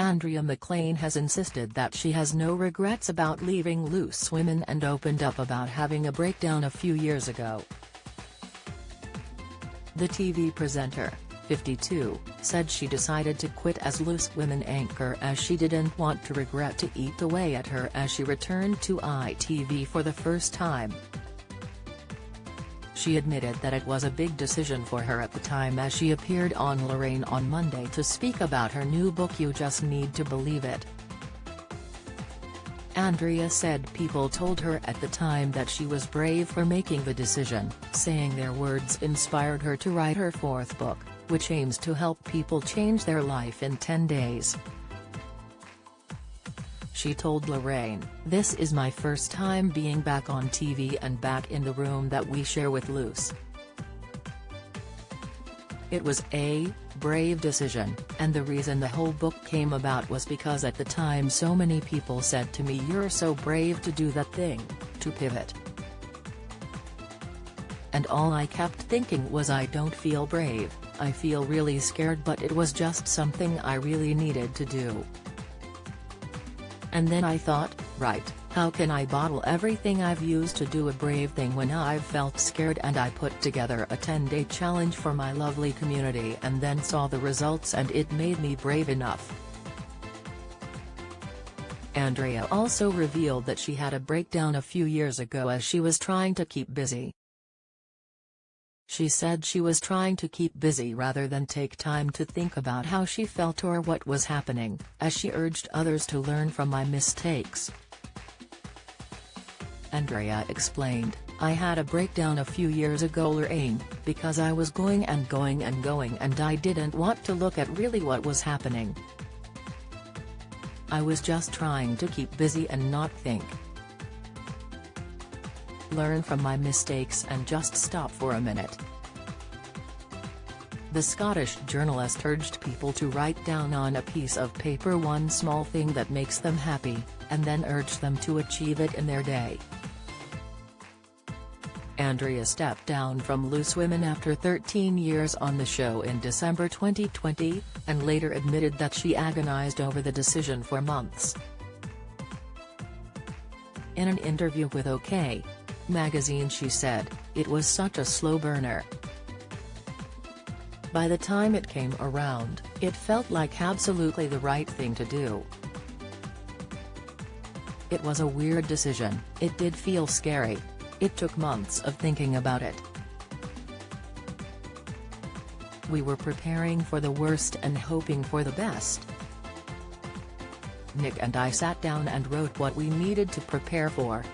Andrea McLean has insisted that she has no regrets about leaving Loose Women and opened up about having a breakdown a few years ago. The TV presenter, 52, said she decided to quit as Loose Women anchor as she didn't want to regret to eat away at her as she returned to ITV for the first time. She admitted that it was a big decision for her at the time as she appeared on Lorraine on Monday to speak about her new book You Just Need to Believe It. Andrea said people told her at the time that she was brave for making the decision, saying their words inspired her to write her fourth book, which aims to help people change their life in 10 days. She told Lorraine, "This is my first time being back on TV and back in the room that we share with Loose. It was a brave decision, and the reason the whole book came about was because at the time so many people said to me, 'You're so brave to do that thing, to pivot.' And all I kept thinking was I don't feel brave, I feel really scared, but it was just something I really needed to do. And then I thought, right, how can I bottle everything I've used to do a brave thing when I've felt scared, and I put together a 10-day challenge for my lovely community and then saw the results and it made me brave enough." Andrea also revealed that she had a breakdown a few years ago as she was trying to keep busy. She said she was trying to keep busy rather than take time to think about how she felt or what was happening, as she urged others to learn from my mistakes. Andrea explained, "I had a breakdown a few years ago, Lorraine, because I was going and going and going and I didn't want to look at really what was happening. I was just trying to keep busy and not think. Learn from my mistakes and just stop for a minute." The Scottish journalist urged people to write down on a piece of paper one small thing that makes them happy, and then urged them to achieve it in their day. Andrea stepped down from Loose Women after 13 years on the show in December 2020, and later admitted that she agonized over the decision for months. In an interview with OK! Magazine she said, "It was such a slow burner. By the time it came around, it felt like absolutely the right thing to do. It was a weird decision, it did feel scary. It took months of thinking about it. We were preparing for the worst and hoping for the best. Nick and I sat down and wrote what we needed to prepare for."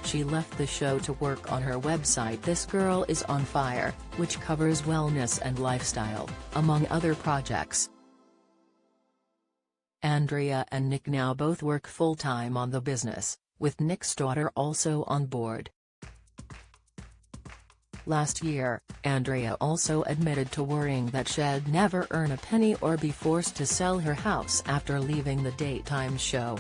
She left the show to work on her website This Girl Is on Fire, which covers wellness and lifestyle, among other projects. Andrea and Nick now both work full-time on the business, with Nick's daughter also on board. Last year, Andrea also admitted to worrying that she'd never earn a penny or be forced to sell her house after leaving the daytime show.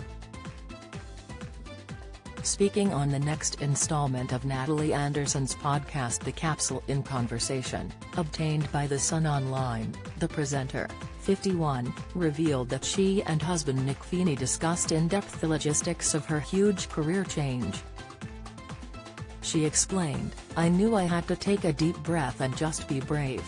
Speaking on the next installment of Natalie Anderson's podcast The Capsule in Conversation, obtained by The Sun Online, the presenter, 51, revealed that she and husband Nick Feeney discussed in depth the logistics of her huge career change. She explained, "I knew I had to take a deep breath and just be brave.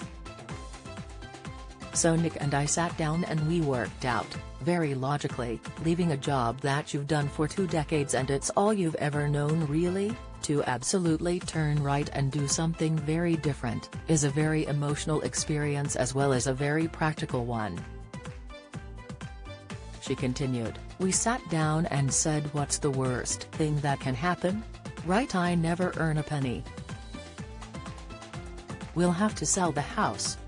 So Nick and I sat down and we worked out, very logically, leaving a job that you've done for 2 decades and it's all you've ever known really, to absolutely turn right and do something very different, is a very emotional experience as well as a very practical one." She continued, "We sat down and said, what's the worst thing that can happen? Right, I never earn a penny. We'll have to sell the house.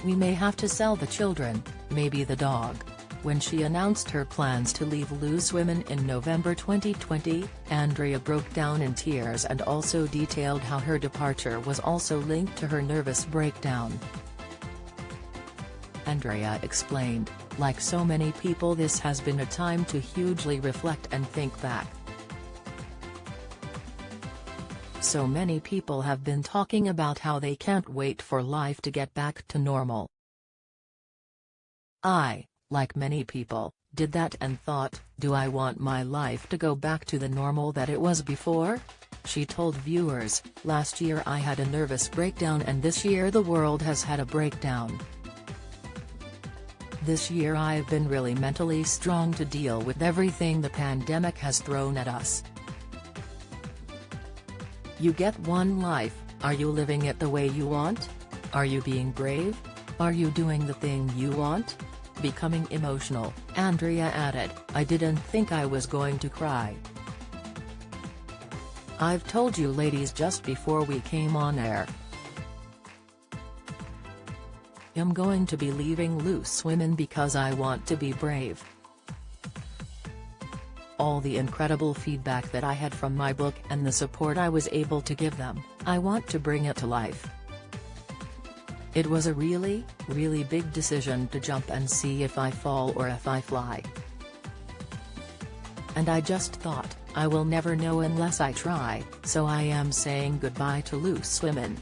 We may have to sell the children, maybe the dog." When she announced her plans to leave Loose Women in November 2020, Andrea broke down in tears and also detailed how her departure was also linked to her nervous breakdown. Andrea explained, "Like so many people, this has been a time to hugely reflect and think back. So many people have been talking about how they can't wait for life to get back to normal. I, like many people, did that and thought, do I want my life to go back to the normal that it was before? She told viewers, last year I had a nervous breakdown and this year the world has had a breakdown. This year I've been really mentally strong to deal with everything the pandemic has thrown at us. You get one life, are you living it the way you want? Are you being brave? Are you doing the thing you want? Becoming emotional, Andrea added, I didn't think I was going to cry. I've told you ladies just before we came on air. I'm going to be leaving Loose Women because I want to be brave. All the incredible feedback that I had from my book and the support I was able to give them, I want to bring it to life. It was a really, really big decision to jump and see if I fall or if I fly. And I just thought, I will never know unless I try, so I am saying goodbye to Loose Women.